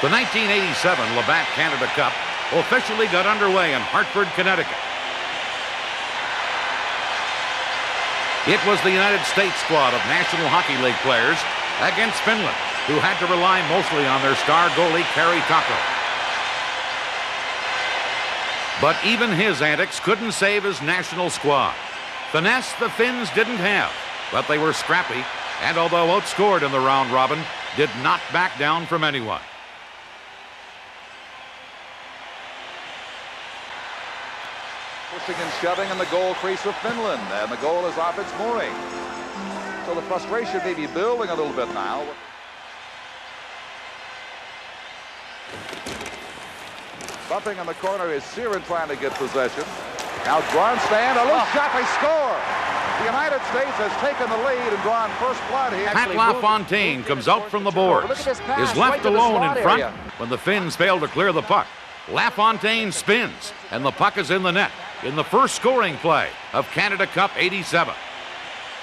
The 1987 Labatt Canada Cup officially got underway in Hartford, Connecticut. It was the United States squad of National Hockey League players against Finland, who had to rely mostly on their star goalie, Krutov. But even his antics couldn't save his national squad. Finesse the Finns didn't have, but they were scrappy, and although outscored in the round robin, did not back down from anyone. Pushing and shoving in the goal crease of Finland, and the goal is off its mooring. So the frustration may be building a little bit now. Bumping in the corner is Siren trying to get possession. Now Grandstand, a loose shot, they score. The United States has taken the lead and drawn first blood here. Pat LaFontaine comes out from the boards, is left alone in front when the Finns fail to clear the puck. LaFontaine spins, and the puck is in the net in the first scoring play of Canada Cup '87.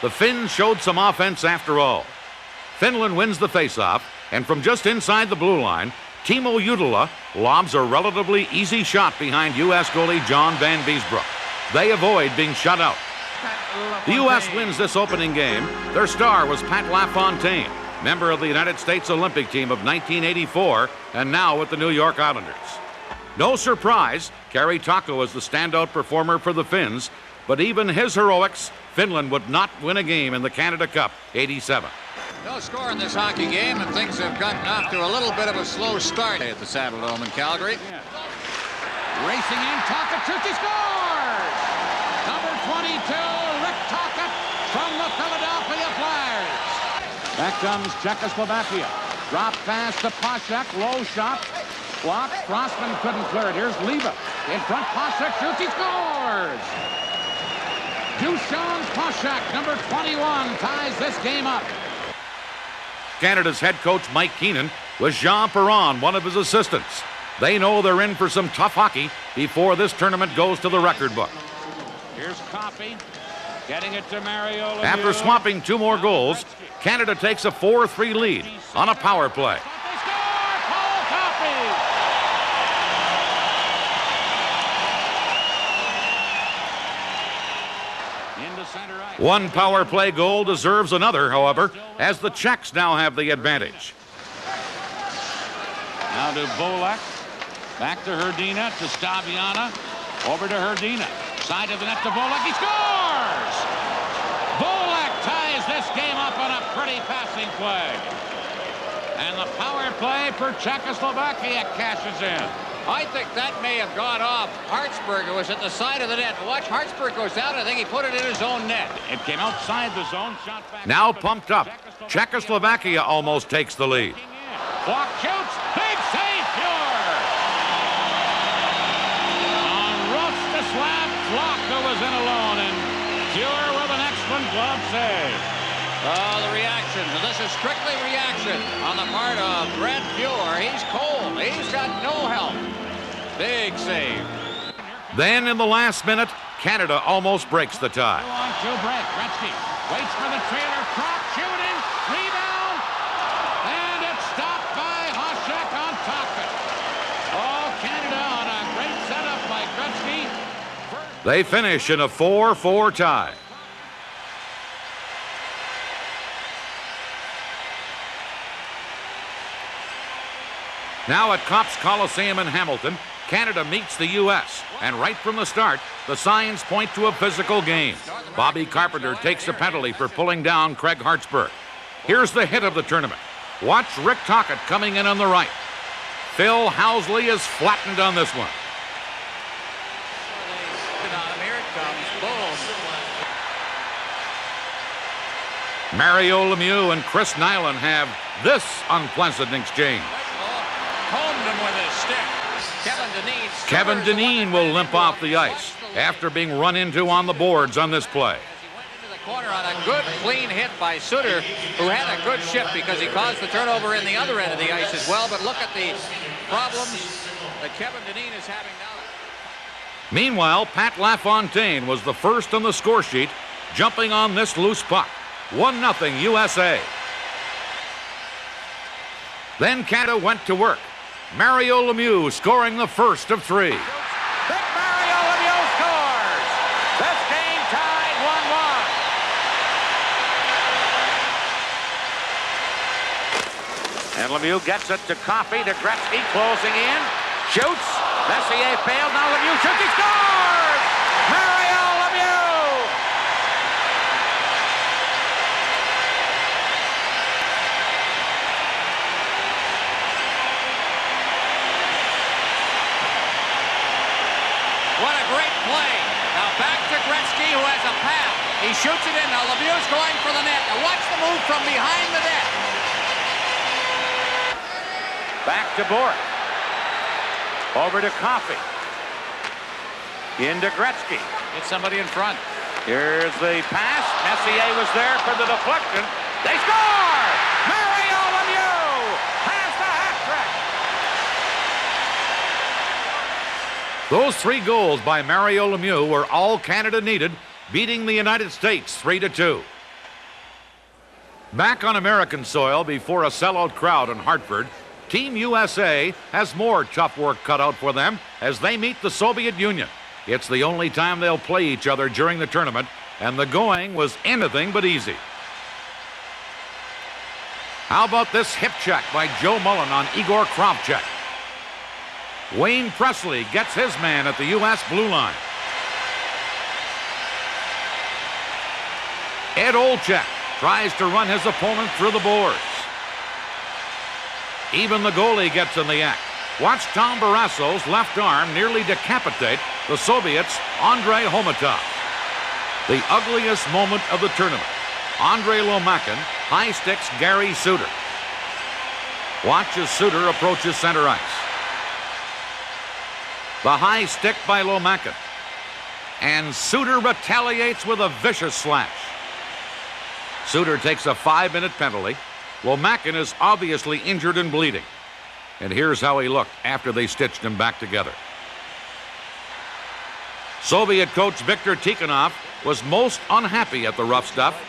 The Finns showed some offense after all. Finland wins the faceoff, and from just inside the blue line, Timo Jutila lobs a relatively easy shot behind U.S. goalie John Van Beesbrook. They avoid being shut out. The U.S. wins this opening game. Their star was Pat LaFontaine, member of the United States Olympic team of 1984, and now with the New York Islanders. No surprise, Kari Taakko is the standout performer for the Finns, but even his heroics, Finland would not win a game in the Canada Cup '87. No score in this hockey game, and things have gotten off to a little bit of a slow start at the Saddledome in Calgary. Racing in, Tocchet shoots, he scores! Number 22, Rick Tocchet from the Philadelphia Flyers. Back comes Czechoslovakia. Drop pass to Poshak, low shot. Block, Crossman couldn't clear it. Here's Leva. In front, Poshak shoots, he scores! Dušan Poshak, number 21, ties this game up. Canada's head coach, Mike Keenan, was Jean Perron, one of his assistants. They know they're in for some tough hockey before this tournament goes to the record book. Here's Coffey, getting it to Mario Lemieux. After swapping two more goals, Canada takes a 4-3 lead on a power play. They score! Paul Coffey! Into center ice. One power play goal deserves another, however, as the Czechs now have the advantage. Now to Bolek. Back to Hrdina, to Staviana. Over to Hrdina. Side of the net to Bolek. He scores! Bolek ties this game up on a pretty passing play. And the power play for Czechoslovakia cashes in. I think that may have gone off. Hartsburg was at the side of the net. Watch, Hartsburg goes down. I think he put it in his own net. It came outside the zone, shot back. Now pumped up, Czechoslovakia almost takes the lead. Block shoots, big save, Fuhr! On Rostislav Flocka was in alone, and Fuhr with an excellent glove save. Oh, the reaction. This is strictly reaction on the part of Brent Fuhr. He's cold. He's got no help. Big save. Then in the last minute, Canada almost breaks the tie. 2-on-2 break. Gretzky waits for the trailer. Krop shooting. Rebound. And it's stopped by Hasek on Tocchet. Oh, Canada on a great setup by Gretzky. They finish in a 4-4 tie. Now at Copps Coliseum in Hamilton, Canada meets the U.S. And right from the start, the signs point to a physical game. Bobby Carpenter takes a penalty for pulling down Craig Hartsburg. Here's the hit of the tournament. Watch Rick Tocchet coming in on the right. Phil Housley is flattened on this one. Here it comes. Boom. Mario Lemieux and Chris Nyland have this unpleasant exchange. Homed him with his stick. Kevin Dineen will limp off the ice after being run into on the boards on this play. He went into the corner on a good, clean hit by Sutter, who had a good shift because he caused the turnover in the other end of the ice as well. But look at the problems that Kevin Dineen is having now. Meanwhile, Pat LaFontaine was the first on the score sheet, jumping on this loose puck. 1-0 USA. Then Canada went to work. Mario Lemieux scoring the first of three. Big Mario Lemieux scores. This game tied 1-1. And Lemieux gets it to Coffey, to Gretzky, closing in. Shoots. Messier failed. Now Lemieux shoots. He scores! Mario Lemieux! What a great play. Now back to Gretzky, who has a pass. He shoots it in. Now Lemieux's going for the net. Now watch the move from behind the net. Back to Bourque. Over to Coffey. Into Gretzky. Get somebody in front. Here's the pass. Messier was there for the deflection. They score! Mario Lemieux has the hat trick. Those 3 goals by Mario Lemieux were all Canada needed, beating the United States 3-2. Back on American soil before a sellout crowd in Hartford, Team USA has more tough work cut out for them as they meet the Soviet Union. It's the only time they'll play each other during the tournament, and the going was anything but easy. How about this hip check by Joe Mullen on Igor Kravchuk? Wayne Presley gets his man at the U.S. blue line. Ed Olczyk tries to run his opponent through the boards. Even the goalie gets in the act. Watch Tom Barrasso's left arm nearly decapitate the Soviets' Andrei Homatov. The ugliest moment of the tournament. Andrei Lomakin high sticks Gary Suter. Watch as Suter approaches center ice. The high stick by Lomakin. And Suter retaliates with a vicious slash. Suter takes a 5-minute penalty. Lomakin is obviously injured and bleeding. And here's how he looked after they stitched him back together. Soviet coach Viktor Tikhonov was most unhappy at the rough stuff.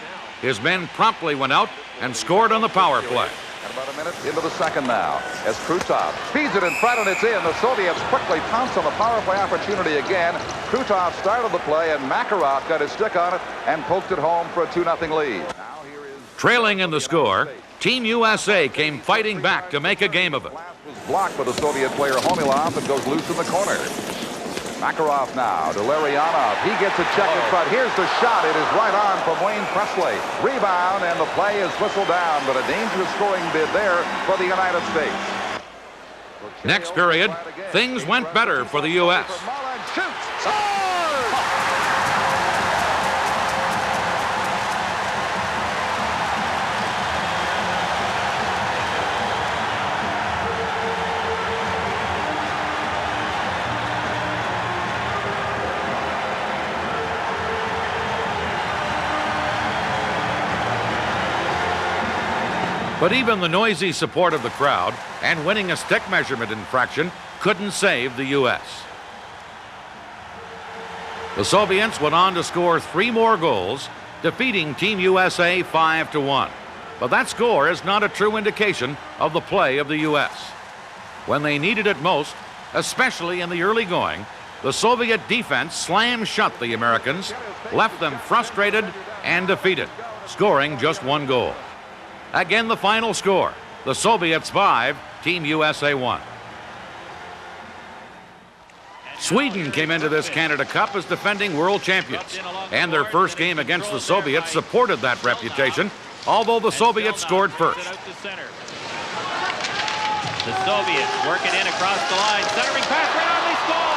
His men promptly went out and scored on the power play. And about a minute into the second now, as Krutov feeds it in front and it's in. The Soviets quickly pounce on the power play opportunity again. Krutov started the play and Makarov got his stick on it and poked it home for a 2-0 lead. Now here is Trailing in the score, Team USA came fighting back to make a game of it. was blocked by the Soviet player Homilov and goes loose in the corner. Makarov now to Larionov. He gets a check in front. Here's the shot. It is right on from Wayne Presley. Rebound, and the play is whistled down, but a dangerous scoring bid there for the United States. Next period, things went better for the U.S. Shoots. Scores! But even the noisy support of the crowd and winning a stick measurement infraction couldn't save the U.S. The Soviets went on to score 3 more goals, defeating Team USA 5-1. But that score is not a true indication of the play of the U.S. When they needed it most, especially in the early going, the Soviet defense slammed shut the Americans, left them frustrated and defeated, scoring just 1 goal. Again, the final score, the Soviets 5, Team USA 1. Sweden came into this Canada Cup as defending world champions, and their first game against the Soviets supported that reputation, although the Soviets scored first. The Soviets working in across the line, centering pass right on, they score!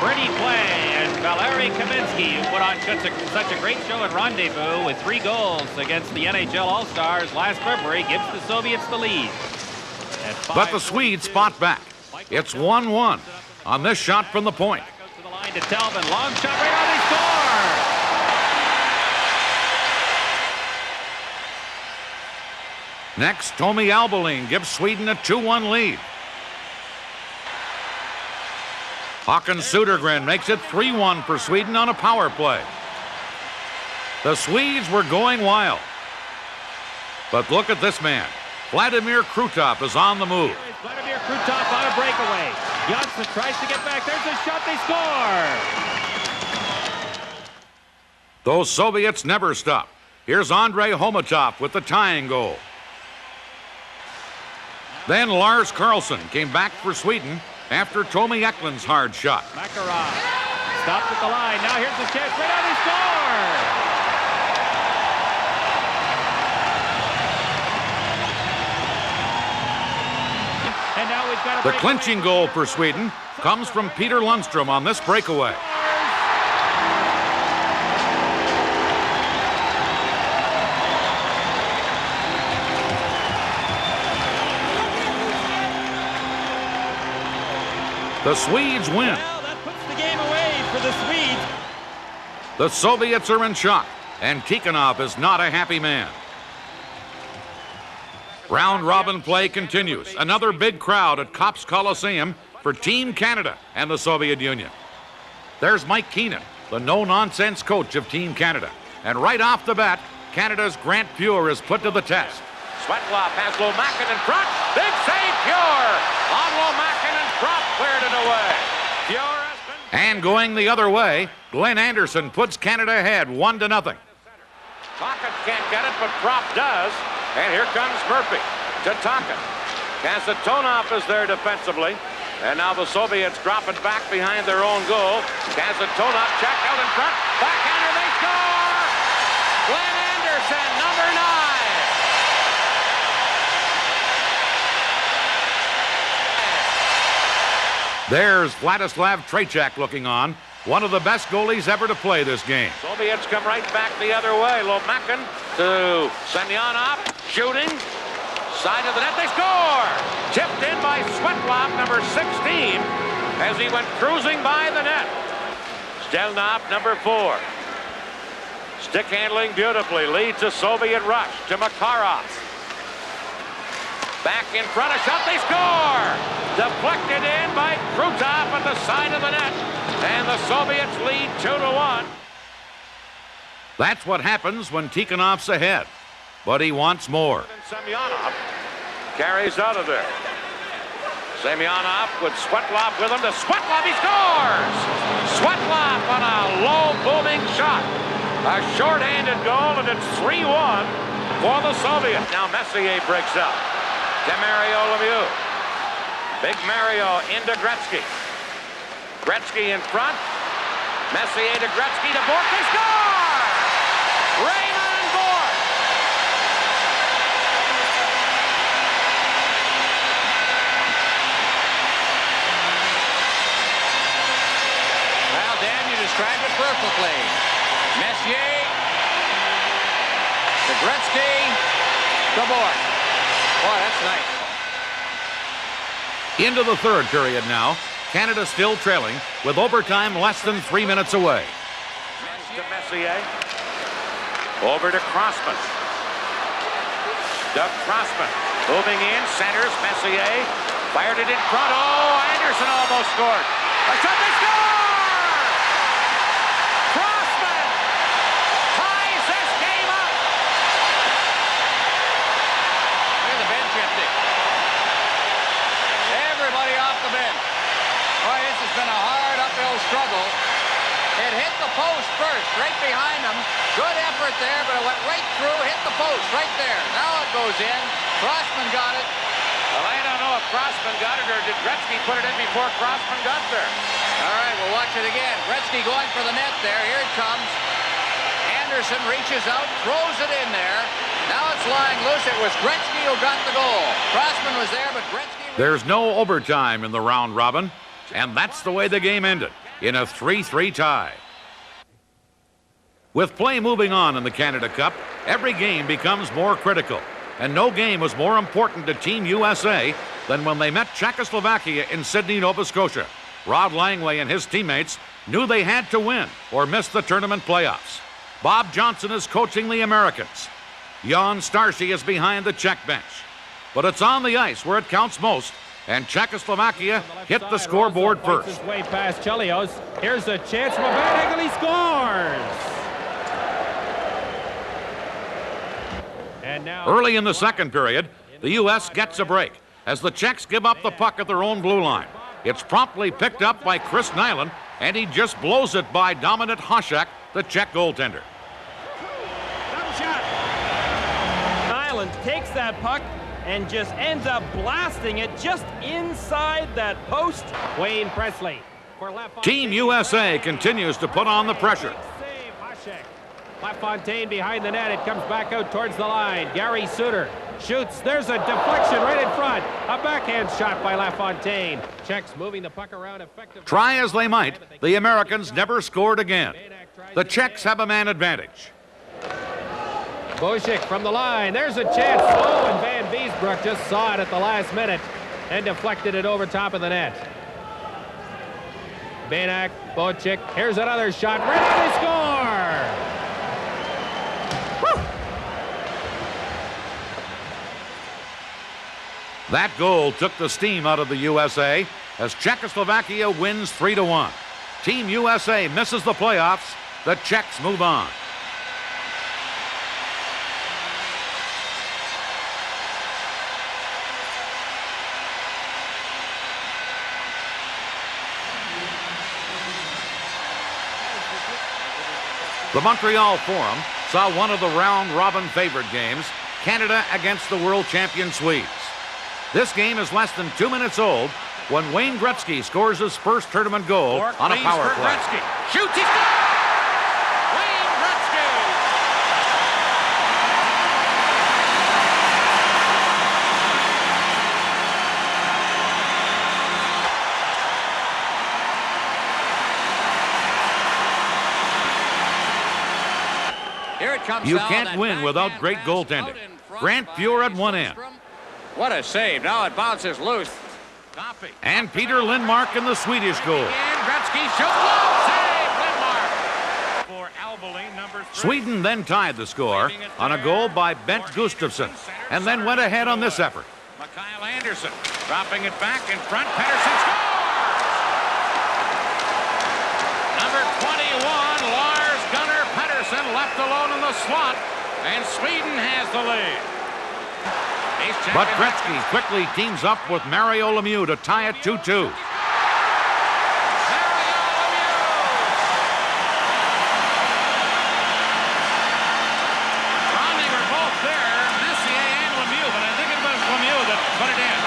Pretty play, and Valeri Kaminsky, who put on such a great show at Rendezvous with 3 goals against the NHL All-Stars last February, gives the Soviets the lead. But the Swedes fought back. It's 1-1 on this shot from the point. Back out to the line to Telvin, long shot right on, they score! Next, Tommy Albolin gives Sweden a 2-1 lead. Håkan Södergren makes it 3-1 for Sweden on a power play. The Swedes were going wild, But look at this man. Vladimir Krutov is on the move. Vladimir Krutov on a breakaway. Janssen tries to get back. There's a shot. They score. Those Soviets never stop. Here's Andrei Homatov with the tying goal. Then Lars Karlsson came back for Sweden after Tommy Eklund's hard shot. Makarov stopped at the line. Now here's the chance. Right on, he scored. And now we've got the clinching goal for Sweden comes from Peter Lundstrom on this breakaway. The Swedes win. Well, that puts the game away for the Swedes. The Soviets are in shock, and Tikhonov is not a happy man. Round-robin play continues. Another big crowd at Copps Coliseum for Team Canada and the Soviet Union. There's Mike Keenan, the no-nonsense coach of Team Canada. And right off the bat, Canada's Grant Pure is put to the test. Svetlov has Lomakin in front. Big save, Pure. On Lomakin and Prop cleared it away. Pure has been... And going the other way, Glenn Anderson puts Canada ahead 1-0. Tocchet can't get it, but Prop does. And here comes Murphy to Tocchet. Kasatonov is there defensively. And now the Soviets drop it back behind their own goal. Kasatonov checked out in front. Backhander, they score! Glenn Anderson, number 9. There's Vladislav Trejček looking on, one of the best goalies ever to play this game. Soviets come right back the other way. Lomakin to Semyonov, shooting. Side of the net, they score! Tipped in by Svetlov, number 16, as he went cruising by the net. Stelnov, number 4. Stick handling beautifully, leads a Soviet rush to Makarov. Back in front, a shot, they score! Deflected in by Krutov at the side of the net. And the Soviets lead 2-1. That's what happens when Tikhonov's ahead. But he wants more. Semyonov carries out of there. Semyonov with Svetlov with him to Svetlov, he scores! Svetlov on a low booming shot. A short-handed goal, and it's 3-1 for the Soviets. Now Messier breaks up to Mario Lemieux. Big Mario into Gretzky. Gretzky in front. Messier to Gretzky to Bourque. They score! Raymond Bourque. Well, Dan, you described it perfectly. Messier to Gretzky to Bourque. Boy, that's nice. Into the third period now. Canada still trailing with overtime less than 3 minutes away. To Messier. Over to Crossman. Doug Crossman moving in, centers. Messier fired it in front. Oh, Anderson almost scored. A shot, they score! Crossman ties this game up. Look at the bench empty. Everybody off the bench. Boy, this has been a hard uphill struggle. It hit the post first, right behind him. Good effort there, but it went right through, hit the post right there. Now it goes in. Crossman got it. Well, I don't know if Crossman got it or did Gretzky put it in before Crossman got there. All right, we'll watch it again. Gretzky going for the net there. Here it comes. Anderson reaches out, throws it in there. Now it's lying loose. It was Gretzky who got the goal. Crossman was there, but Gretzky... There's no overtime in the round robin, and that's the way the game ended, in a 3-3 tie. With play moving on in the Canada Cup, every game becomes more critical, and no game was more important to Team USA than when they met Czechoslovakia in Sydney, Nova Scotia. Rod Langway and his teammates knew they had to win or miss the tournament playoffs. Bob Johnson is coaching the Americans. Jan Starcy is behind the Czech bench. But it's on the ice where it counts most, and Czechoslovakia hit the scoreboard first. His way past Chelios. Here's a chance from Van Hegel. He scores! And now Early in the second period, the U.S. gets a break as the Czechs give up the puck at their own blue line. It's promptly picked up by Chris Nyland, and he just blows it by Dominant Hasek, the Czech goaltender. Double shot. Nyland takes that puck and just ends up blasting it just inside that post. Wayne Presley. For LaFontaine. Team USA continues to put on the pressure. Save Hasek. LaFontaine behind the net. It comes back out towards the line. Gary Suter shoots. There's a deflection right in front. A backhand shot by LaFontaine. Czechs moving the puck around effectively. Try as they might, the Americans never scored again. The Czechs have a man advantage. Boschik from the line. There's a chance. Oh, and Van Beesbrook just saw it at the last minute and deflected it over top of the net. Banak, Boschik. Here's another shot. Ready to score! Woo! That goal took the steam out of the USA as Czechoslovakia wins 3-1. Team USA misses the playoffs. The Czechs move on. The Montreal Forum saw one of the round-robin favorite games, Canada against the world champion Swedes. This game is less than 2 minutes old when Wayne Gretzky scores his first tournament goal on a power play. Gretzky shoots, he scores! Wayne Gretzky! Here it comes. You can't win without great goaltending. Grant Fuhr at one end. What a save. Now it bounces loose. Coffee. And Peter Lindmark in the Swedish goal. And Gretzky shoots. Long save, Lindmark. For Albeling, number 3. Sweden then tied the score on a goal by Bent Gustafsson and then went ahead on this effort. Mikael Anderson dropping it back in front. Pettersson scores! Number 21, Lars Gunnar Pettersson left alone in the slot, and Sweden has the lead. But Gretzky quickly teams up with Mario Lemieux to tie it 2-2. Mario Lemieux! Ron, they were both there, Messier and Lemieux, but I think it was Lemieux that put it in.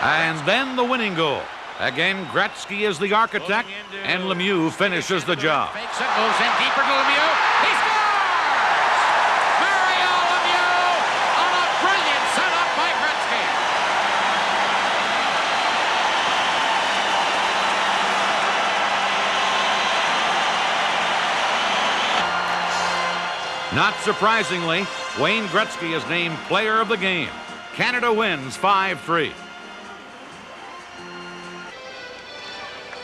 And then the winning goal. Again, Gretzky is the architect, and Lemieux finishes the job. Fakes it, moves in deeper to Lemieux. He scores! Mario Lemieux on a brilliant setup by Gretzky. Not surprisingly, Wayne Gretzky is named player of the game. Canada wins 5-3.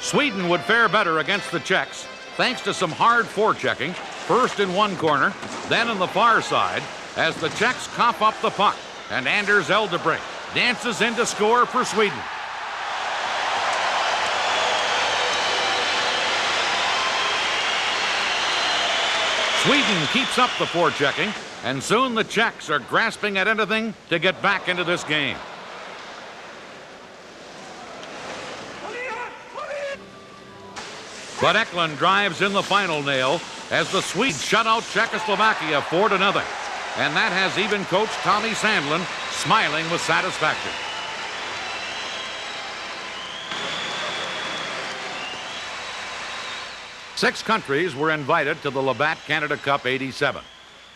Sweden would fare better against the Czechs thanks to some hard forechecking, first in one corner, then in the far side, as the Czechs cough up the puck, and Anders Eldebrink dances in to score for Sweden. Sweden keeps up the forechecking, and soon the Czechs are grasping at anything to get back into this game. But Eklund drives in the final nail as the Swedes shut out Czechoslovakia 4-0. And that has even coach Tommy Sandlin smiling with satisfaction. Six countries were invited to the Labatt Canada Cup '87.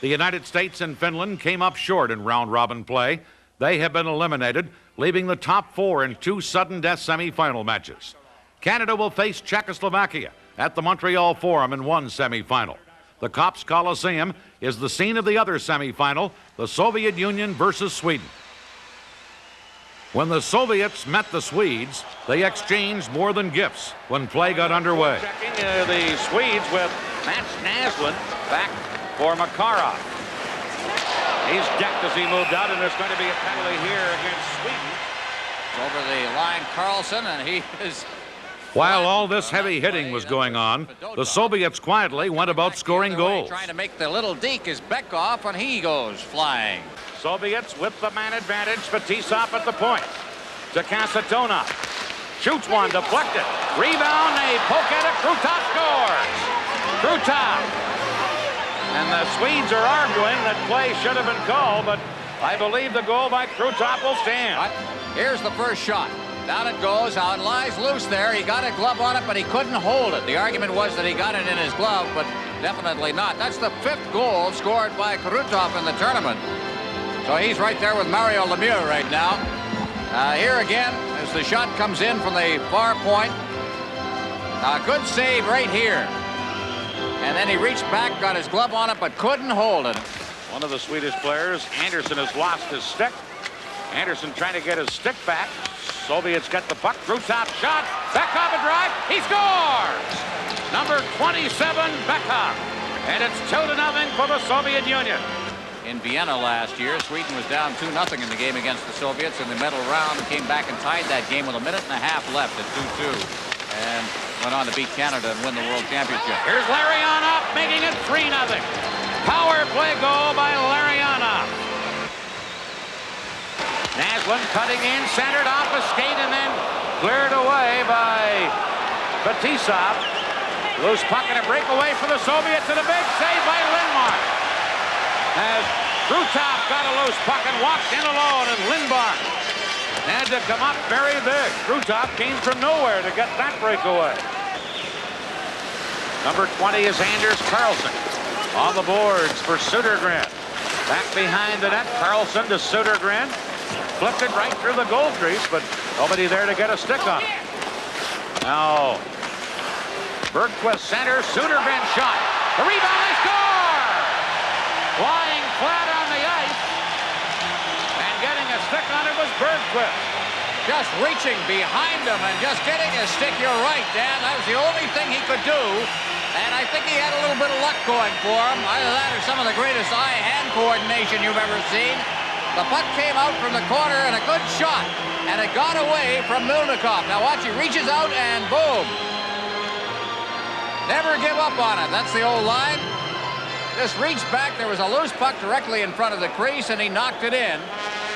The United States and Finland came up short in round-robin play. They have been eliminated, leaving the top four in two sudden-death semifinal matches. Canada will face Czechoslovakia at the Montreal Forum in one semifinal. The Kops Coliseum is the scene of the other semifinal, the Soviet Union versus Sweden. When the Soviets met the Swedes, they exchanged more than gifts when play got underway. Checking the Swedes with Matt Naslund back for Makarov. He's decked as he moved out, and there's going to be a penalty here against Sweden. Over the line, Carlson, and he is While all this heavy hitting was going on, the Soviets quietly went about scoring goals. Trying to make the little deke is Bekov, and he goes flying. Soviets with the man advantage. Fetisov at the point. To Kasatonov. Shoots one, deflected. Rebound, they poke at it. Krutov scores. Krutov. And the Swedes are arguing that play should have been called, but I believe the goal by Krutov will stand. Here's the first shot. Down it goes. Now it lies loose there. He got a glove on it, but he couldn't hold it. The argument was that he got it in his glove, but definitely not. That's the 5th goal scored by Krutov in the tournament. So he's right there with Mario Lemieux right now. Here again, as the shot comes in from the far point. A good save right here. And then he reached back, got his glove on it, but couldn't hold it. One of the Swedish players, Anderson, has lost his stick. Anderson trying to get his stick back. Soviets get the puck. Krutov shot. Bekov a drive. He scores! Number 27, Bekov. And it's 2-0 for the Soviet Union. In Vienna last year, Sweden was down 2-0 in the game against the Soviets in the medal round, and came back and tied that game with a minute and a half left at 2-2. And went on to beat Canada and win the World Championship. Here's Larionov making it 3-0. Power play goal by Larionov. Naslund cutting in, centered off a skate, and then cleared away by Fetisov. Loose puck and a breakaway for the Soviets, and a big save by Lindmark. As Krutov got a loose puck and walked in alone, and Lindmark had to come up very big. Krutov came from nowhere to get that breakaway. Number 20 is Anders Carlson. On the boards for Södergren. Back behind the net, Carlson to Södergren. Flipped it right through the goal crease, but nobody there to get a stick on it. Now, Bergquist center, Södergren shot. The rebound, they score! Lying flat on the ice, and getting a stick on it was Bergquist. Just reaching behind him and just getting a stick. You're right, Dan. That was the only thing he could do. And I think he had a little bit of luck going for him. Either that or some of the greatest eye-hand coordination you've ever seen. The puck came out from the corner and a good shot. And it got away from Milnikov. Now watch, he reaches out and boom. Never give up on it. That's the old line. Just reached back. There was a loose puck directly in front of the crease, and he knocked it in.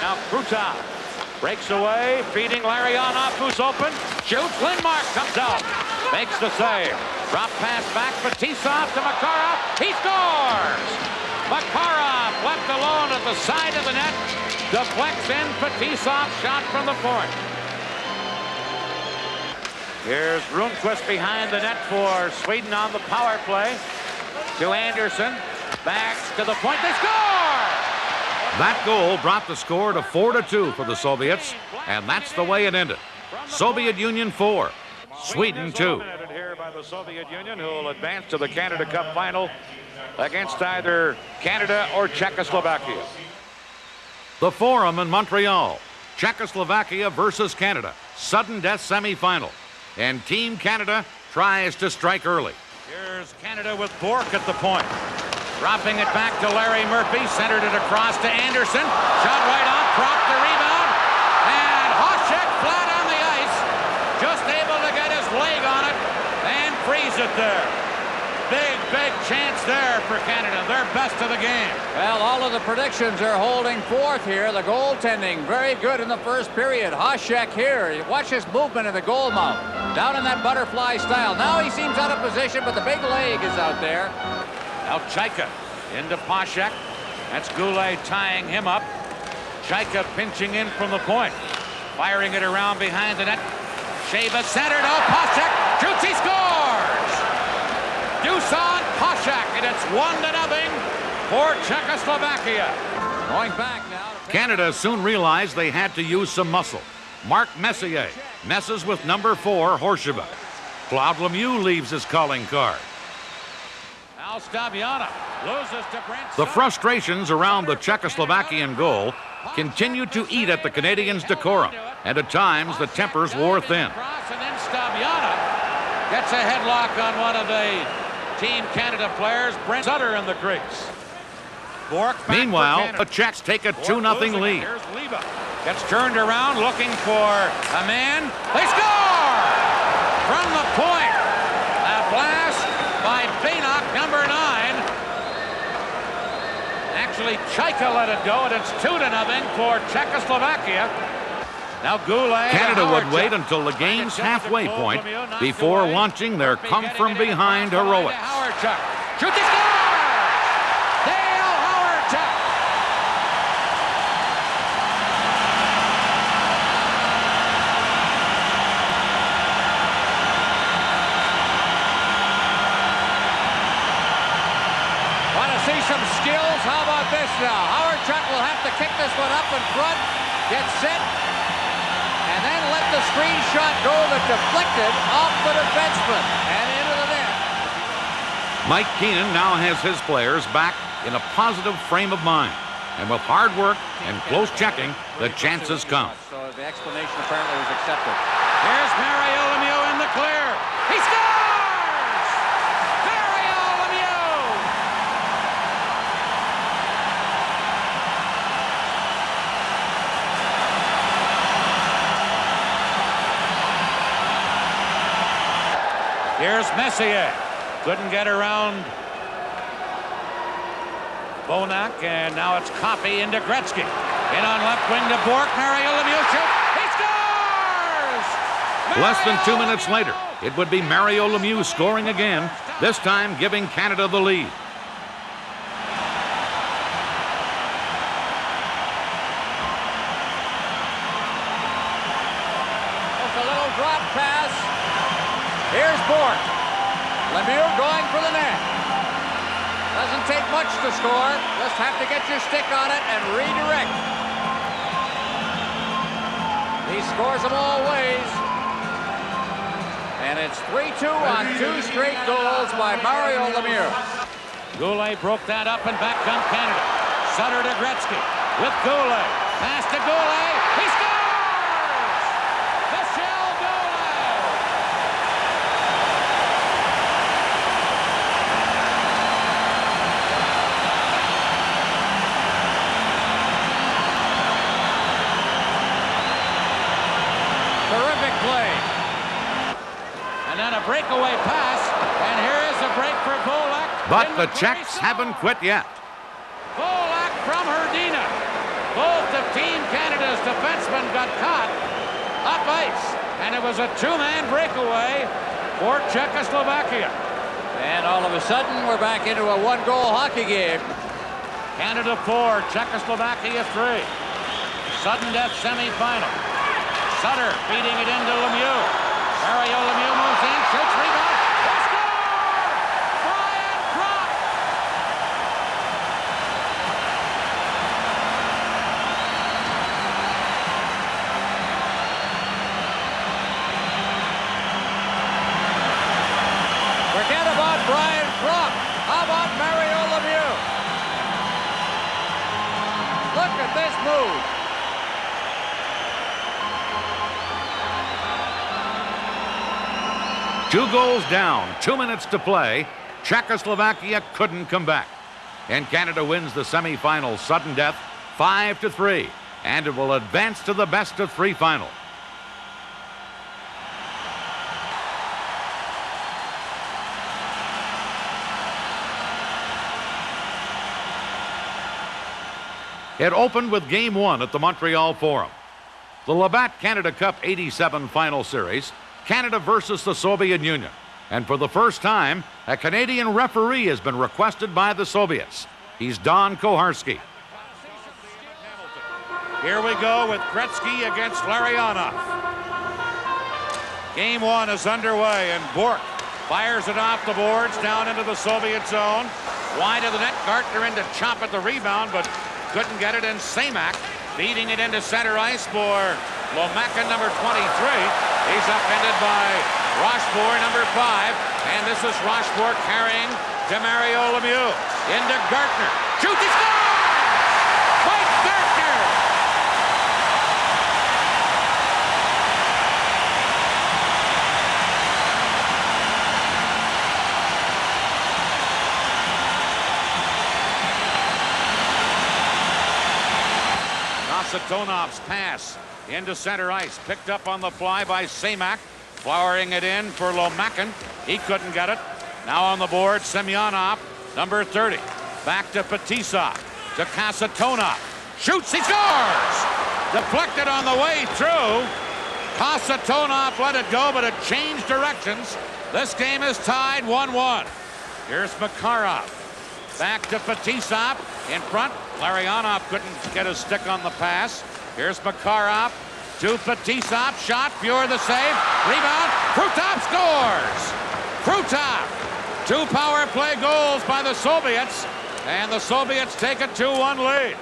Now Krutov breaks away, feeding Larionov, who's open. Shoots, Lindmark comes out. Makes the save. Drop pass back, Fetisov to Makarov. He scores! Makarov left alone at the side of the net. Deflects in, Fetisov shot from the point. Here's Rundqvist behind the net for Sweden on the power play. To Anderson. Back to the point. They score! That goal brought the score to 4-2 for the Soviets, and that's the way it ended. Soviet Union 4, Sweden 2. Here by the Soviet Union, who will advance to the Canada Cup final against either Canada or Czechoslovakia. The Forum in Montreal, Czechoslovakia versus Canada, sudden death semifinal, and Team Canada tries to strike early. Here's Canada with Bourque at the point. Dropping it back to Larry Murphy, centered it across to Anderson. Shot right on, dropped the rebound, and Hasek flat on the ice, just able to get his leg on it and freeze it there. Big chance there for Canada, their best of the game. Well, all of the predictions are holding forth here. The goaltending, very good in the first period. Hasek here, watch his movement in the goal mouth. Down in that butterfly style. Now he seems out of position, but the big leg is out there. Now Chaika into Hasek. That's Goulet tying him up. Chaika pinching in from the point. Firing it around behind the net. Sheva centered. Oh, Hasek shoots, he scores! Dusan Hasek, and it's 1-0 for Czechoslovakia. Going back now. Canada soon realized they had to use some muscle. Mark Messier messes with number 4, Horsheva. Claude Lemieux leaves his calling card. Now Staviana loses to Brent. The frustrations around the Czechoslovakian goal continued to eat at the Canadians' decorum, and at times the tempers wore thin. And then Staviana gets a headlock on one of the Team Canada players, Brent Sutter in the crease. Meanwhile, the Czechs take a 2-0 lead. Here's Leva. Gets turned around looking for a man. They score! from the point. A blast by Benock, number 9. Actually, Chaika let it go, and it's 2-0 for Czechoslovakia. Now Goulet. Canada would wait until the game's halfway point before launching their come-from-behind heroics. Howard-Chuck. Shoots, he scores! Dale Howard-Chuck. Want to see some skills? How about this now? Howard-Chuck will have to kick this one up in front, get set, and then let the screen shot go that deflected off the defenseman and into the net. Mike Keenan now has his players back in a positive frame of mind. And with hard work and close checking, the chances come. So the explanation apparently was accepted. Here's Mario Lemieux in the clear. He scores! Mario Lemieux! Here's Messier. Couldn't get around Bonac, and now it's Coffey into Gretzky. In on left wing to Bork. Mario Lemieux shoots. He scores! Less than 2 minutes later, it would be Mario Lemieux scoring again, this time giving Canada the lead. Just a little drop pass. Here's Bork. Lemieux going for the net. Doesn't take much to score. Just have to get your stick on it and redirect. He scores them all ways. And it's 3-2 on 2 straight goals by Mario Lemieux. Goulet broke that up, and back comes Canada. Sutter to Gretzky with Goulet. Pass to Goulet. He scores! Michel Goulet! Terrific play. And then a breakaway pass, and here is a break for Volak. But in the Czechs zone. haven't quit yet. Volak from Hrdina. Both of Team Canada's defensemen got caught up ice, and it was a 2-man breakaway for Czechoslovakia. And all of a sudden, we're back into a 1-goal hockey game. Canada 4, Czechoslovakia 3. Sudden death semifinal. Sutter feeding it into Lemieux. Mario Lemieux moves in, shoots, rebound. They score! Brian Krutov! Forget about Brian Krutov. How about Mario Lemieux? Look at this move. Two goals down, 2 minutes to play. Czechoslovakia couldn't come back. And Canada wins the semifinal sudden death 5-3. And it will advance to the best-of-3 final. It opened with Game 1 at the Montreal Forum. The Labatt Canada Cup '87 final series, Canada versus the Soviet Union. And for the first time, a Canadian referee has been requested by the Soviets. He's Don Koharski. Here we go with Gretzky against Larionov. Game 1 is underway, and Bork fires it off the boards down into the Soviet zone. Wide of the net, Gartner in to chop at the rebound, but couldn't get it, and Samak feeding it into center ice for Lomacka, number 23. He's upended by Rochefort, number 5, and this is Rochefort carrying to Mario Lemieux. Into Gartner. Shoots, he scores! Mike Gartner! Nasatonov's pass into center ice, picked up on the fly by Samak. Flowering it in for Lomakin. He couldn't get it. Now on the board, Semyonov, number 30. Back to Fetisov, to Kasatonov. Shoots, he scores! Deflected on the way through. Kasatonov let it go, but it changed directions. This game is tied 1-1. Here's Makarov. Back to Fetisov. In front. Larionov couldn't get his stick on the pass. Here's Makarov to Fetisov. Shot. Pure the save. Rebound. Krutov scores! Krutov. 2 power play goals by the Soviets. And the Soviets take a 2-1 lead.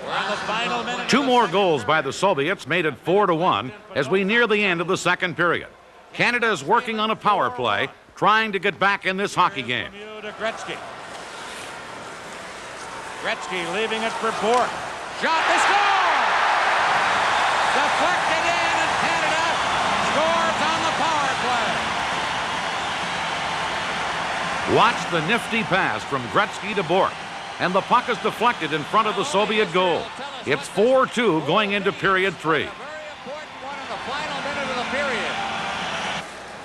We're in the final minute. 2 more goals by the Soviets made it 4-1 as we near the end of the second period. Canada is working on a power play, trying to get back in this hockey game. To Gretzky. Gretzky leaving it for Bourque. Shot, they score! Deflected in, and Canada scores on the power play. Watch the nifty pass from Gretzky to Bourque, and the puck is deflected in front of the Soviet goal. It's 4-2 going into period 3. A very important one in the final minute of the period.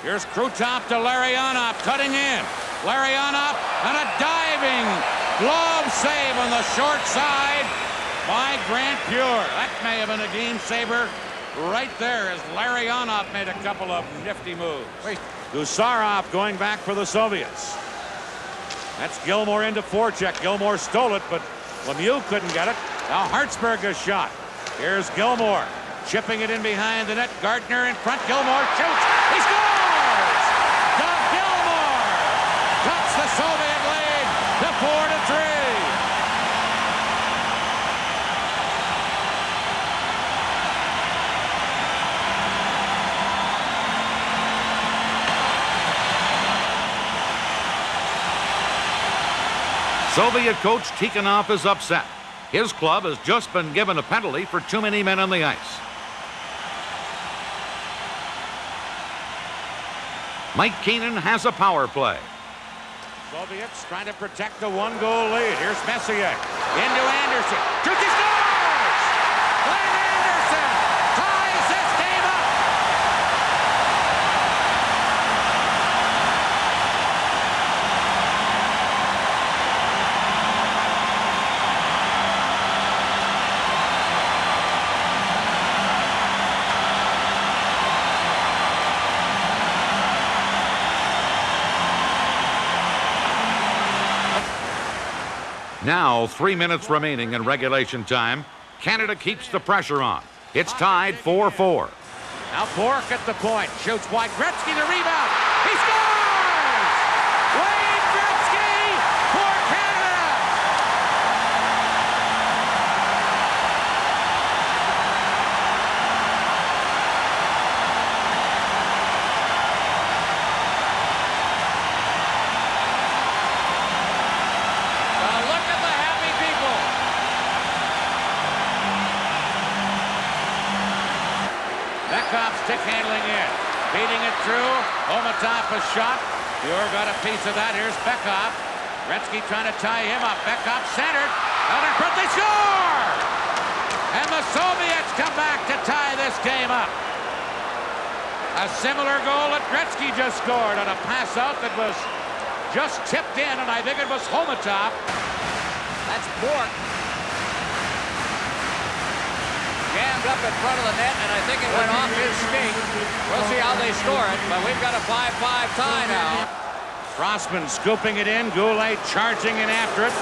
Here's Krutov to Larionov, cutting in. Larionov, and a diving glove save on the short side by Grant Pure. That may have been a game saver right there as Larionov made a couple of nifty moves. Gusarov going back for the Soviets. That's Gilmore into forecheck. Gilmore stole it, but Lemieux couldn't get it. Now Hartsburg is shot. Here's Gilmore chipping it in behind the net. Gardner in front. Gilmore shoots. He scores! Doug Gilmore cuts the Soviet lead to 4-3. Soviet coach Tikhonov is upset. His club has just been given a penalty for too many men on the ice. Mike Keenan has a power play. Soviets trying to protect the 1-goal lead. Here's Messier into Anderson. Shoots, he scores! Glenn Anderson ties this game up. Now, 3 minutes remaining in regulation time. Canada keeps the pressure on. It's tied 4-4. Now Bourque at the point. Shoots wide. Gretzky the rebound. He scores! Wayne Gretzky for Canada! Look at the happy people. Bekov stick handling in. Beating it through. Omatov a shot. Pure got a piece of that. Here's Bekov. Gretzky trying to tie him up. Bekov centered. Out in front. They score! And the Soviets come back to tie this game up. A similar goal that Gretzky just scored on a pass out that was just tipped in, and I think it was Homatov. That's Bourque. Jammed up in front of the net, and I think it went off his skate. We'll see how they score it, but we've got a 5-5 tie now. Crossman scooping it in. Goulet charging in after it.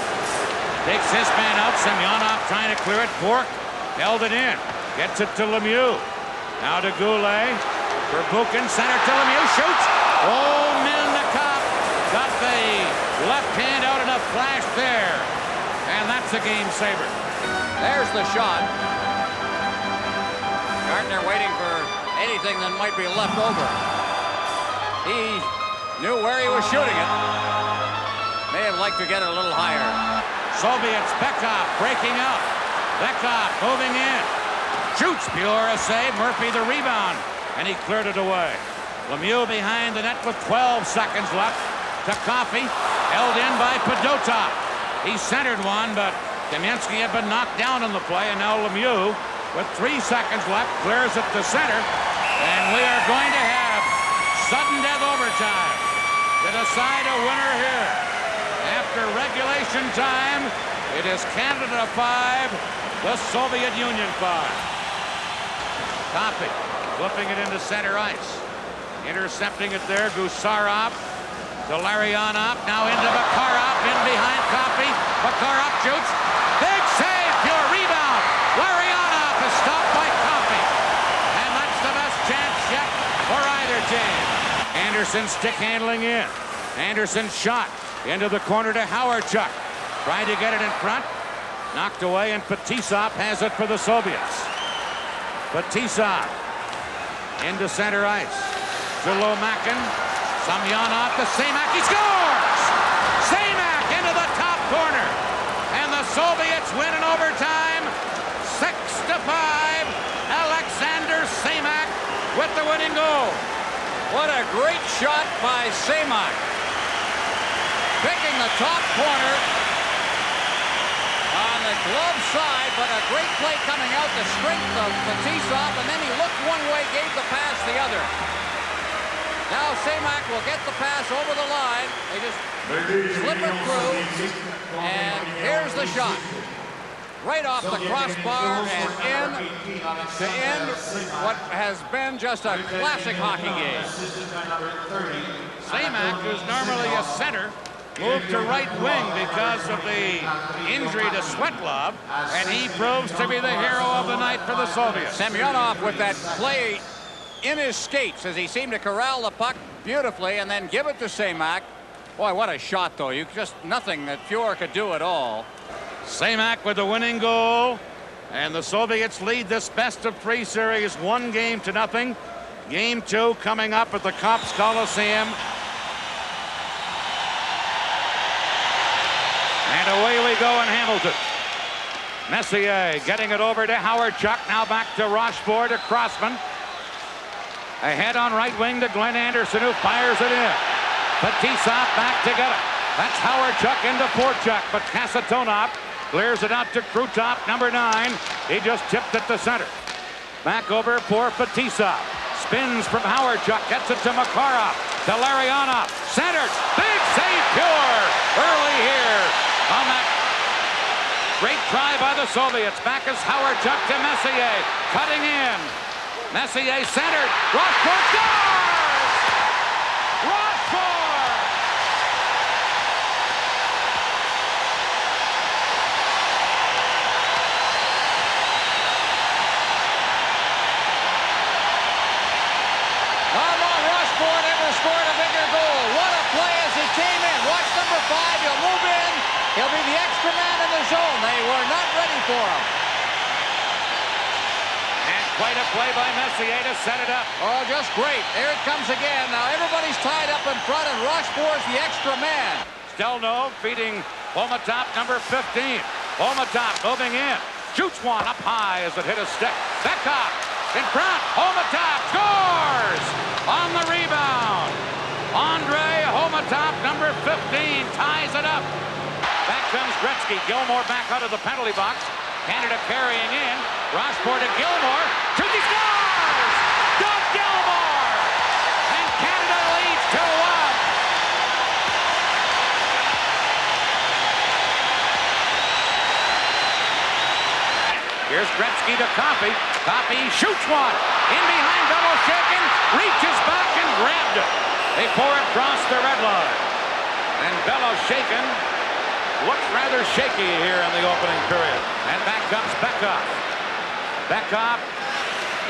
Takes his man out. Semyonov trying to clear it. Bourque held it in. Gets it to Lemieux. Now to Goulet. Verbuchen center to Lemieux. Shoots. Oh, Milnikov got the left hand out in a flash there. And that's a game saver. There's the shot. Gardner waiting for anything that might be left over. He knew where he was shooting it. May have liked to get it a little higher. Soviets, Bekov breaking out. Bekov moving in. Shoots. Pure a save. Murphy the rebound. And he cleared it away. Lemieux behind the net with 12 seconds left. To Coffey. Held in by Fedotov. He centered one, but Kamensky had been knocked down on the play, and now Lemieux, with 3 seconds left, clears it to center. And we are going to have sudden death overtime to decide a winner here. After regulation time, it is Canada 5, the Soviet Union 5. Coffey flipping it into center ice. Intercepting it there, Gusarov to Larionov, now into Makarov, in behind Coffey. Makarov shoots, big save, pure rebound. Larionov is stopped by Coffey. And that's the best chance yet for either team. Anderson stick handling in. Anderson shot into the corner to Howardchuk. Tried to get it in front. Knocked away, and Fetisov has it for the Soviets. Fetisov into center ice. To Lomakin. Semyonov to Semak. He scores! Semak into the top corner. And the Soviets win in overtime. 6-5. Alexander Semak with the winning goal. What a great shot by Semak. Picking the top corner on the glove side, but a great play coming out, the strength of Fetisov, and then he looked one way, gave the pass the other. Now Semak will get the pass over the line. They just slip it through, and here's the shot. Right off the crossbar and in to end what has been just a classic hockey game. Semak, who's normally a center, moved to right wing because of the injury to Svetlov, and he proves to be the hero of the night for the Soviets. Semyonov with that play in his skates as he seemed to corral the puck beautifully and then give it to Semak. Boy, what a shot, though. Just nothing that Fuhr could do at all. Semak with the winning goal, and the Soviets lead this best-of-3 series 1-0. Game 2 coming up at the Kops Coliseum. And away we go in Hamilton. Messier getting it over to Howardchuk. Now back to Rochefort, to Crossman. Ahead on right wing to Glenn Anderson, who fires it in. Fetisov back to get it. That's Howardchuk into Forchuk, but Kasatonov clears it out to Krutov, number 9. He just tipped it to center. Back over for Fetisov. Spins from Howardchuk, gets it to Makarov, to Larionov. Centered, big save, Pure, early here on that great try by the Soviets. Back is Howardchuk to Messier, cutting in. Messier centered. Rochefort scores! Rochefort! Rochefort ever scored a bigger goal. What a play as he came in. Watch number 5. He'll move in. He'll be the extra man in the zone. They were not ready for him. Quite a play by Messier to set it up. Oh, just great. There it comes again. Now everybody's tied up in front, and Rochefort's the extra man. Stelno feeding Homatop, number 15. Homatop moving in. Shoots one up high as it hit a stick. Bekov in front. Homatop scores on the rebound. Andre Homatop, number 15, ties it up. Back comes Gretzky. Gilmore back out of the penalty box. Canada carrying in. Rochefort to Gilmore. He scores! Doug Gilmore! And Canada leads 2-1. Here's Gretzky to Coffey. Coffey shoots one. In behind Beloshakin. Reaches back and grabbed it. They pour it across the red line. And Beloshakin looks rather shaky here in the opening period. And back comes Bekov. Bekov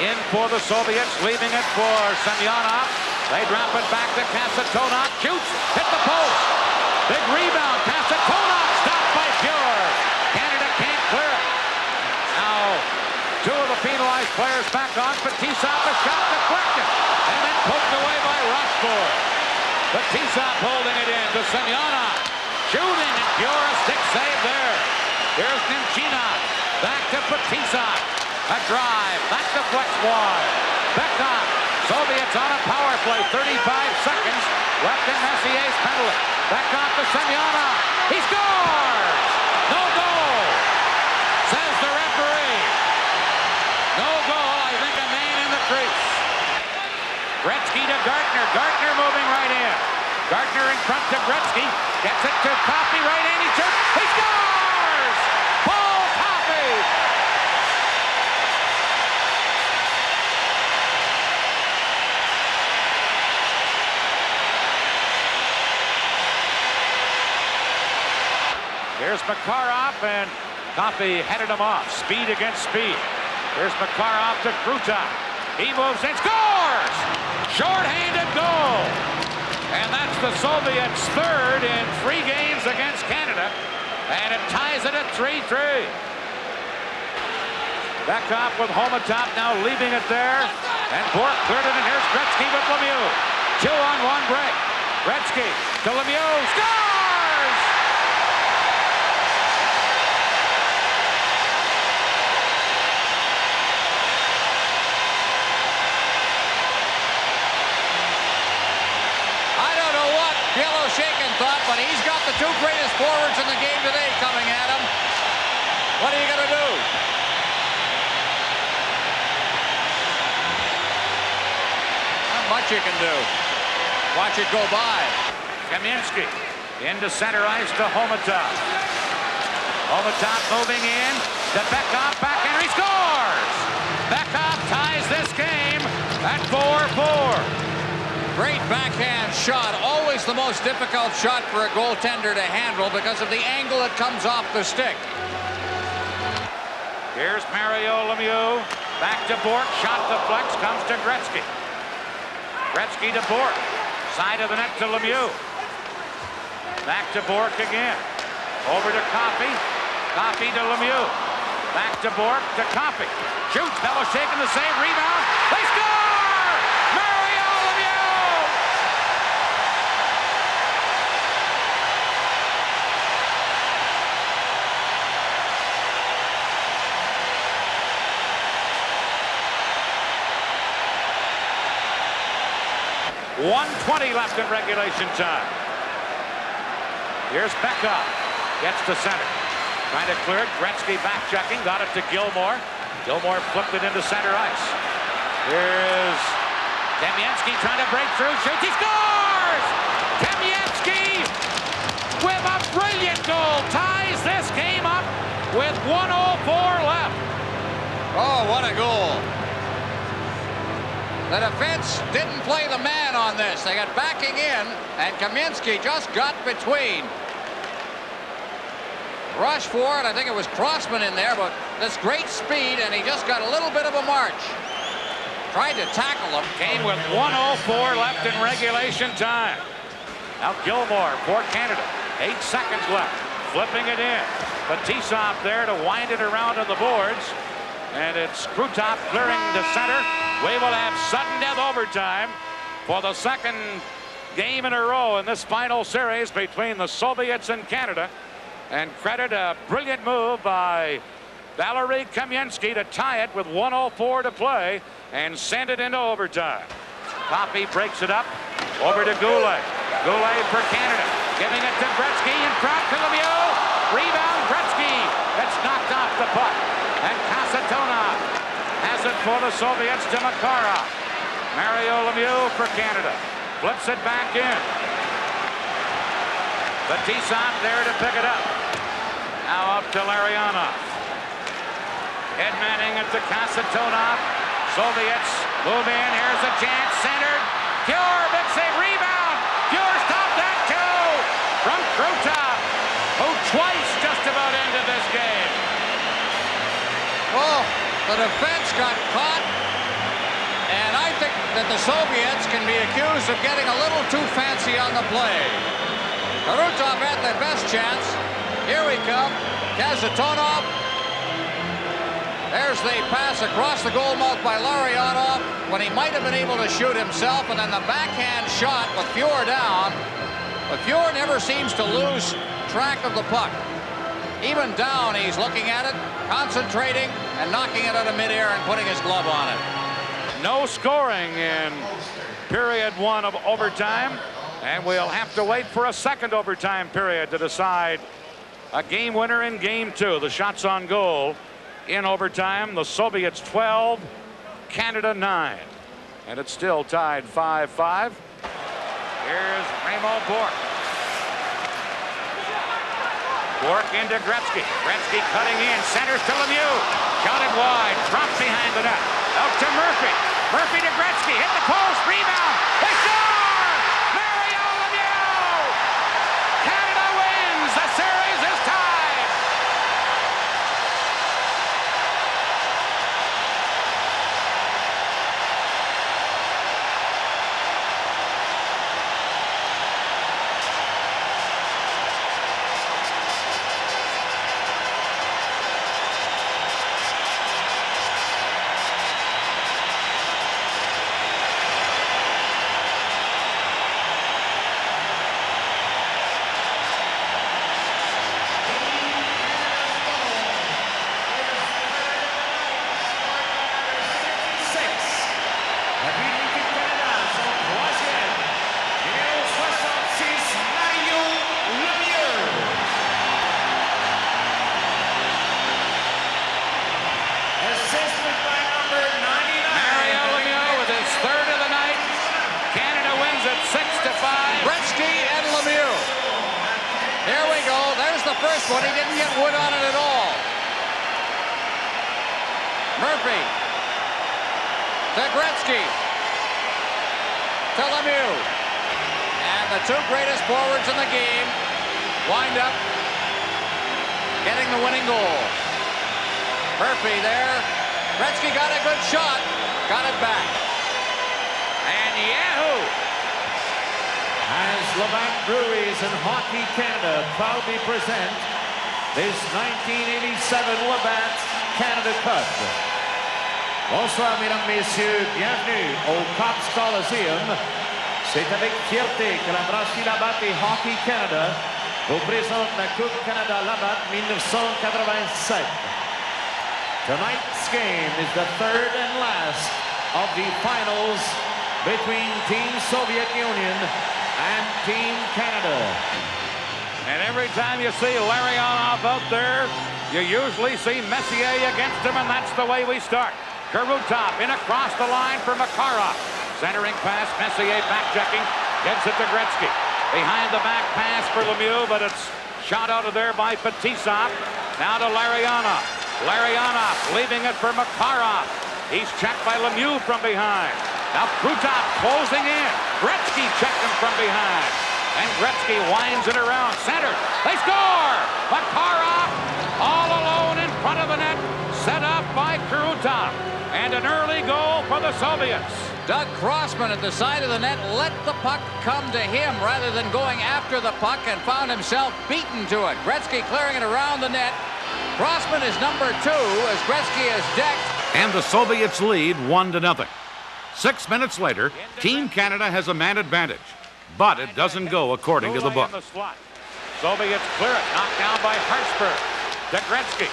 in for the Soviets, leaving it for Semyonov. They drop it back to Kasatonov. Shoots, hit the post. Big rebound. Kasatonov stopped by Fuhr. Canada can't clear it. Now, 2 of the penalized players back on. Fetisov, a shot deflected. And then poked away by Rochefort. Fetisov holding it in to Semyonov. Shooting, and Fuhr, a stick save there. Here's Nemchinov. Back to Fetisov. A drive. Back to flex wide. Bekov. Soviets on a power play. 35 seconds left in Messier's penalty. Bekov to Semyonov. He scores! No goal, says the referee. No goal. I think a man in the crease. Gretzky to Gartner. Gardner moving right in. Gardner in front to Gretzky. Gets it to Coffey, right-handed shoot. He scores! Paul Coffey! Here's Makarov, and Coffey headed him off. Speed against speed. Here's Makarov to Krutov. He moves and scores! Short-handed goal! And that's the Soviets' third in 3 games against Canada. And it ties it at 3-3. Bekhoff with Homatop now leaving it there. And Bourque cleared it, and here's Gretzky with Lemieux. 2-on-1 break. Gretzky to Lemieux. Scores! Shaken thought, but he's got the 2 greatest forwards in the game today coming at him. What are you going to do? Not much you can do. Watch it go by. Kamensky into center ice to Homatop. Homatop moving in to Bekhoff, backhand, he scores! Bekhoff ties this game at 4-4. Great backhand shot, always the most difficult shot for a goaltender to handle because of the angle it comes off the stick. Here's Mario Lemieux, back to Bourque, shot deflects, comes to Gretzky. Gretzky to Bourque, side of the net to Lemieux. Back to Bourque again, over to Coffey, Coffey to Lemieux. Back to Bourque to Coffey, shoots, Bellow shaking the save, rebound, they score! Mario Lemieux! .120 left in regulation time. Here's Bekhoff. Gets to center. Trying to clear it. Gretzky back checking. Got it to Gilmore. Gilmore flipped it into center ice. Here's Kamensky trying to break through. Shoots. He scores! Kamensky with a brilliant goal. Ties this game up with 1:04 left. Oh, what a goal. The defense didn't play the man on this. They got backing in, and Kamensky just got between. Rush for it. I think it was Crossman in there, but this great speed, and he just got a little bit of a march. Tried to tackle him. Game with 1:04 left in regulation time. Now Gilmore for Canada. 8 seconds left. Flipping it in. Batisov there to wind it around on the boards. And it's Krutov clearing to center. We will have sudden death overtime for the second game in a row in this final series between the Soviets and Canada. And credit a brilliant move by Valeri Kamensky to tie it with 1:04 to play and send it into overtime. Coffey breaks it up over to Goulet. Goulet for Canada, giving it to Gretzky in front to Lemieux. Rebound Gretzky. That's knocked off the puck. And Kasatonov has it for the Soviets to Makarov. Mario Lemieux for Canada. Flips it back in. Batisov there to pick it up. Now up to Larionov. Headmanning it to Kasatonov. Soviets move in. Here's a chance. Centered. Pure, big save. Rebound. Pure stopped that too. From Krutov, who twice just about ended this game. Oh, the defense got caught. And I think that the Soviets can be accused of getting a little too fancy on the play. Krutov had the best chance. Here we come. Kasatonov. There's the pass across the goal mouth by Larionov when he might have been able to shoot himself, and then the backhand shot with Fuhr down. But Fuhr never seems to lose track of the puck. Even down, he's looking at it, concentrating, and knocking it out of midair and putting his glove on it. No scoring in period 1 of overtime, and we'll have to wait for a second overtime period to decide a game winner in game 2. The shots on goal in overtime, the Soviets 12, Canada 9. And it's still tied 5-5 Here's Remo Bourque. Bourque into Gretzky. Gretzky cutting in. Centers to Lemieux. Shot it wide. Dropped behind the net. Out to Murphy. Murphy to Gretzky. Hit the post. Rebound. They score! Mario Lemieux! Canada wins. The series is tied. Here we go. There's the first one. He didn't get wood on it at all. Murphy to Gretzky to Lemieux. And the two greatest forwards in the game wind up getting the winning goal. Murphy there. Gretzky got a good shot. Got it back. And Yahoo! As Labatt Breweries and Hockey Canada proudly present this 1987 Labatt Canada Cup. Bonsoir, mesdames, messieurs. Bienvenue au Cops Coliseum. C'est avec fierté que la brasserie Labatt et Hockey Canada vous présente la Coupe Canada Labatt 1987. Tonight's game is the third and last of the finals between Team Soviet Union and Team Canada. And every time you see Larionov out there, you usually see Messier against him, and that's the way we start. Krutov in across the line for Makarov. Centering pass, Messier back-checking, gets it to Gretzky. Behind the back pass for Lemieux, but it's shot out of there by Fetisov. Now to Larionov. Larionov leaving it for Makarov. He's checked by Lemieux from behind. Now Krutov closing in. Gretzky checking from behind. And Gretzky winds it around. Center. They score! Makarov all alone in front of the net. Set up by Krutov. And an early goal for the Soviets. Doug Crossman at the side of the net let the puck come to him rather than going after the puck and found himself beaten to it. Gretzky clearing it around the net. Crossman is number 2 as Gretzky is decked. And the Soviets lead 1-0. 6 minutes later, Team Canada has a man advantage, but it doesn't go according to the book. Soviets clear it, knocked down by Hartsburg. To Gretzky.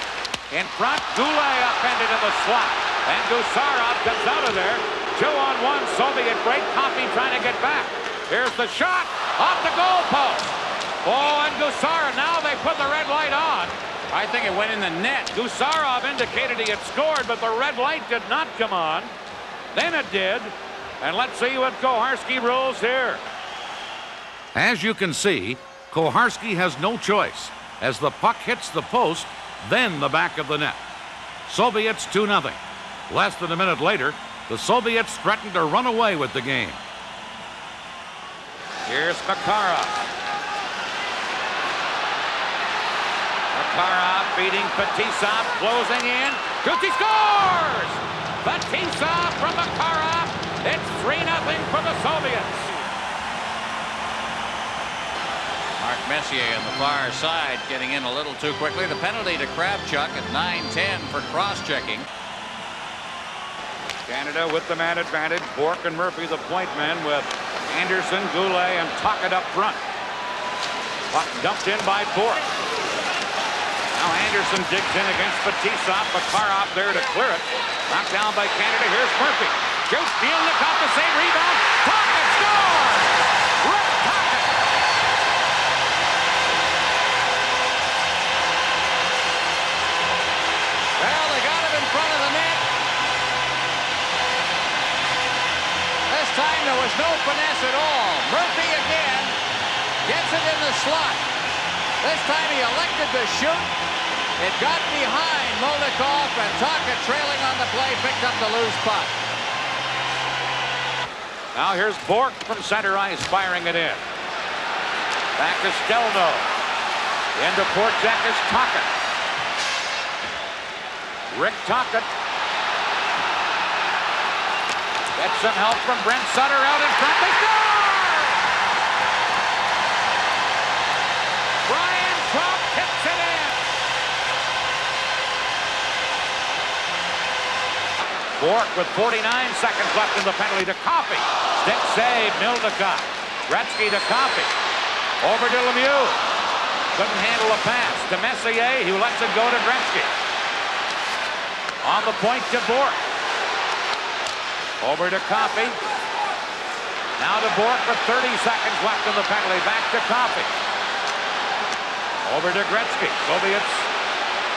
In front, Goulet upended in the slot. And Gusarov comes out of there. 2-on-1 Soviet break. Coffey trying to get back. Here's the shot off the goalpost. Oh, and Gusarov, now they put the red light on. I think it went in the net. Gusarov indicated he had scored, but the red light did not come on. Then it did. And let's see what Koharski rules here. As you can see, Koharski has no choice. As the puck hits the post, then the back of the net. Soviets 2-0. Less than a minute later, the Soviets threatened to run away with the game. Here's Makarov. Makarov beating Fetisov, closing in. Shoots, he scores! Fetisov from Makarov. It's 3-0 for the Soviets. Mark Messier on the far side getting in a little too quickly. The penalty to Kravchuk at 9-10 for cross-checking. Canada with the man advantage. Bourque and Murphy the point men with Anderson, Goulet, and Tocchet up front. Puck dumped in by Bourque. Now Anderson digs in against Fetisov. Makarov there to clear it. Knocked down by Canada. Here's Murphy. Shoots, Beal look off the save, rebound. Tocchet scores! Rick Tocchet! Well, they got him in front of the net. This time there was no finesse at all. Murphy again. slot. This time he elected to shoot. It got behind Moldikov, and Taka, trailing on the play, picked up the loose puck. Now here's Bork from center ice firing it in. Back to Stelno. Into Port Czech is Taka. Rick Taka gets some help from Brent Sutter out in front. They score! Brian Trump tips it in. Bork with 49 seconds left in the penalty to Coffey. Stick save, Mildekov. Gretzky to Coffey. Over to Lemieux. Couldn't handle a pass to Messier, who lets it go to Gretzky. On the point to Bork. Over to Coffey. Now to Bork with 30 seconds left in the penalty. Back to Coffey. Over to Gretzky. Soviets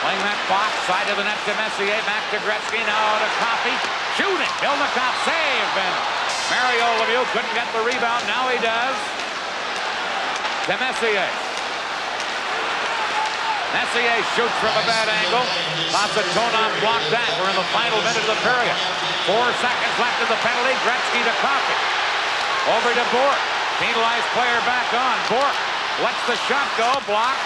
playing that box. Side of the net to Messier. Back to Gretzky. Now to Coffey. Shooting. Milnikov save. And Mario Lemieux couldn't get the rebound. Now he does. To Messier. Messier shoots from a bad angle. Tonov blocked that. We're in the final minute of the period. 4 seconds left in the penalty. Gretzky to Coffey. Over to Bork. Penalized player back on. Bork lets the shot go. Blocked.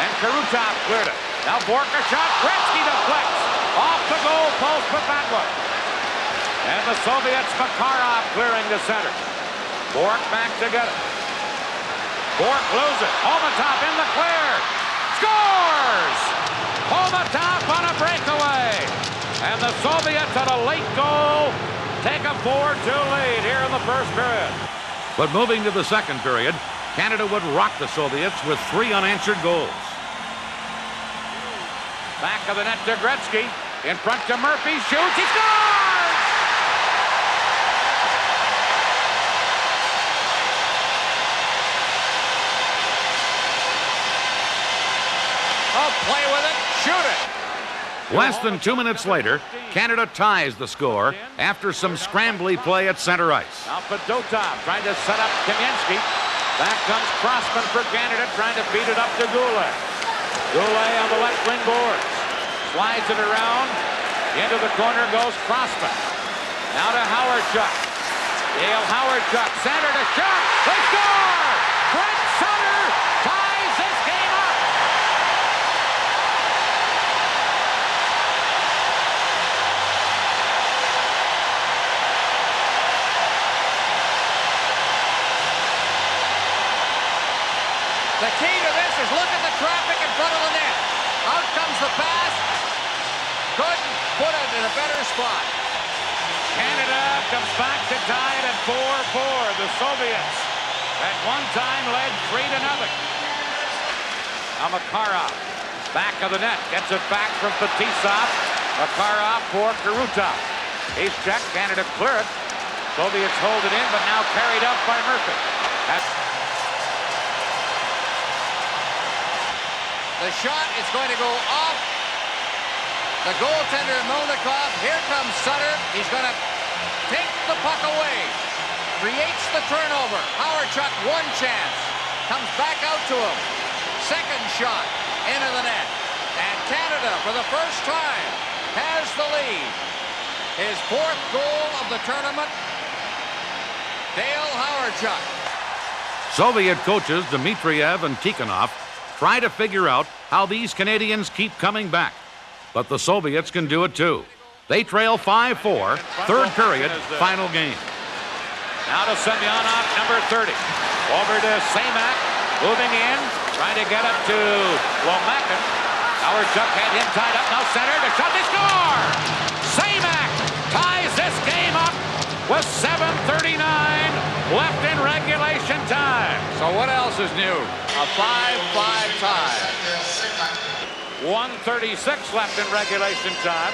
And Krutov cleared it. Now Bork a shot. Gretzky deflects. Off the goal post with that one. And the Soviets, Makarov clearing the center. Bork back to get it. Bork loses. Homatov in the clear. Scores! Homatov on a breakaway. And the Soviets on a late goal take a 4-2 lead here in the first period. But moving to the second period, Canada would rock the Soviets with 3 unanswered goals. Back of the net to Gretzky. In front to Murphy. Shoots. He scores! Oh, play with it, shoot it. Less than 2 minutes later, Canada ties the score after some scrambly play at center ice. Now Fedotov trying to set up Kamensky. Back comes Crossman for Canada, trying to beat it up to Goulet. Goulet on the left wing boards. Slides it around. Into the corner goes Crossman. Now to Howardchuk. Dale Howardchuk, center to shot. They score! Brent Sutter ties this game up. The key to this is look at the traffic in front of the net. Out comes the pass. Couldn't put it in a better spot. Canada comes back to tie it at 4-4. The Soviets at one time led 3-0. Now Makarov, back of the net, gets it back from Fetisov. Makarov for Krutov. He's checked, Canada clear it. Soviets hold it in, but now carried up by Murphy. The shot is going to go off the goaltender Moldikov. Here comes Sutter. He's going to take the puck away. Creates the turnover. Howardchuk, one chance. Comes back out to him. Second shot into the net. And Canada, for the first time, has the lead. His 4th goal of the tournament. Dale Howardchuk. Soviet coaches Dmitriev and Tikhonov try to figure out how these Canadians keep coming back. But the Soviets can do it too. They trail 5-4, third period, final game. Now to Semyonov, number 30. Over to Semak, moving in, trying to get up to Lomakin. Howardchuk had him tied up, now center to shot, they score! Semak ties this game up with 7:39 left in regulation time. So what else is new? A 5-5 tie. 1:36 left in regulation time.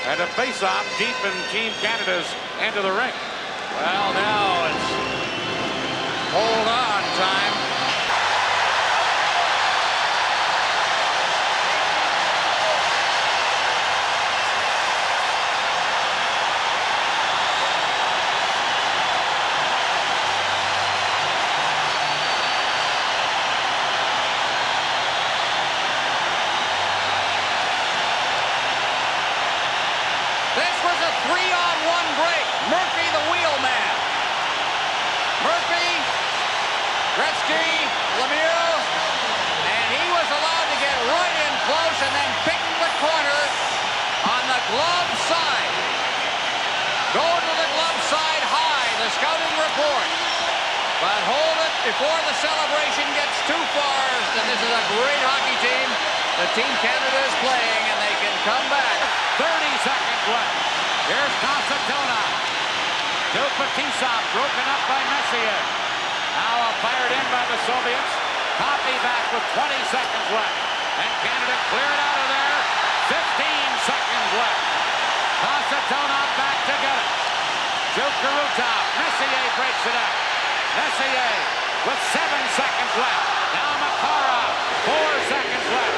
And a face-off deep in Team Canada's end of the rink. Well, now it's hold on time. glove side. Go to the glove side high, the scouting report. But hold it before the celebration gets too far. And this is a great hockey team. The Team Canada is playing, and they can come back. 30 seconds left. Here's Kasatona. Dupatisov broken up by Messier. Now fired in by the Soviets. Coffey back with 20 seconds left. And Canada cleared out of there. 15 seconds left. Kasatona back to get it. To Krutov. Messier breaks it up. Messier with 7 seconds left. Now Makarov. 4 seconds left.